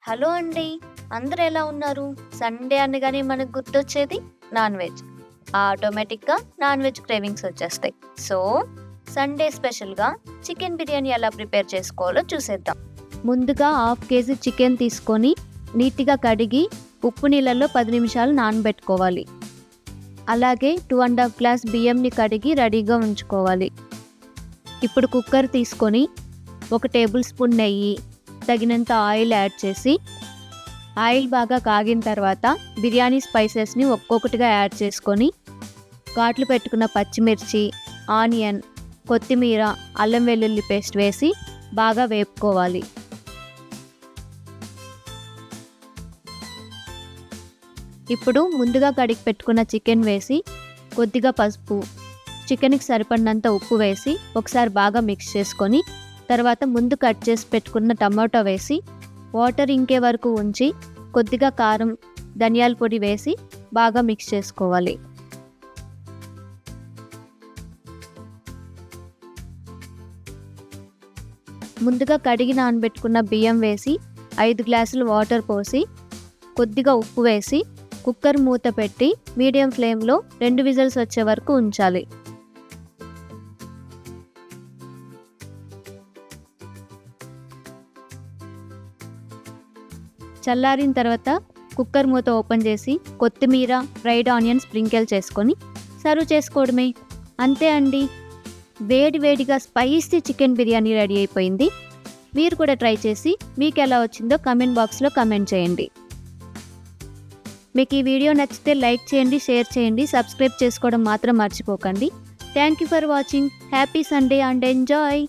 Hello అండి. అందరూ ఎలా ఉన్నారు? సండే అనగానే మనకు గుర్తొచ్చేది నాన్ వెజ్. ఆటోమేటిక్‌గా నాన్ వెజ్ క్రేవింగ్స్ వచ్చేస్తాయి. సో, సండే స్పెషల్‌గా చికెన్ బిర్యానీ ఎలా ప్రిపేర్ చేసుకోవాలో చూసేద్దాం. ముందుగా హాఫ్ కేజీ చికెన్ తీసుకొని నీట్‌గా కడిగి ఉప్పు నీళ్ళల్లో 10 నిమిషాలు నానబెట్టుకోవాలి. అలాగే 2½ గ్లాస్ బియ్యంని కడిగి రెడీగా ఉంచుకోవాలి. ఇప్పుడు కుక్కర్ తీసుకొని 1 టేబుల్ స్పూన్ నెయ్యి, తగినంత ఆయిల్ యాడ్ చేసి ఆయిల్ బాగా కాగిన తర్వాత బిర్యానీ స్పైసెస్ని ఒక్కొక్కటిగా యాడ్ చేసుకొని ఘాట్లు పెట్టుకున్న పచ్చిమిర్చి, ఆనియన్, కొత్తిమీర, అల్లం వెల్లుల్లి పేస్ట్ వేసి బాగా వేపుకోవాలి. ఇప్పుడు ముందుగా కడిగి పెట్టుకున్న చికెన్ వేసి కొద్దిగా పసుపు, చికెన్కి సరిపడినంత ఉప్పు వేసి ఒకసారి బాగా మిక్స్ చేసుకొని తర్వాత ముందు కట్ చేసి పెట్టుకున్న టమాటో వేసి వాటర్ ఇంకే వరకు ఉంచి కొద్దిగా కారం, ధనియాల పొడి వేసి బాగా మిక్స్ చేసుకోవాలి. ముందుగా కడిగి నానబెట్టుకున్న బియ్యం వేసి 5 గ్లాసులు వాటర్ పోసి కొద్దిగా ఉప్పు వేసి కుక్కర్ మూత పెట్టి మీడియం ఫ్లేమ్లో 2 విజిల్స్ వచ్చే వరకు ఉంచాలి. చల్లారిన తర్వాత కుక్కర్ మూత ఓపెన్ చేసి కొత్తిమీర, ఫ్రైడ్ ఆనియన్ స్ప్రింకిల్ చేసుకొని సర్వ్ చేసుకోవడమే. అంతే అండి, వేడివేడిగా స్పైసీ చికెన్ బిర్యానీ రెడీ అయిపోయింది. మీరు కూడా ట్రై చేసి మీకు ఎలా వచ్చిందో కామెంట్ బాక్స్లో కామెంట్ చేయండి. మీకు ఈ వీడియో నచ్చితే లైక్ చేయండి, షేర్ చేయండి, సబ్స్క్రైబ్ చేసుకోవడం మాత్రం మర్చిపోకండి. Thank you for watching. Happy Sunday and enjoy.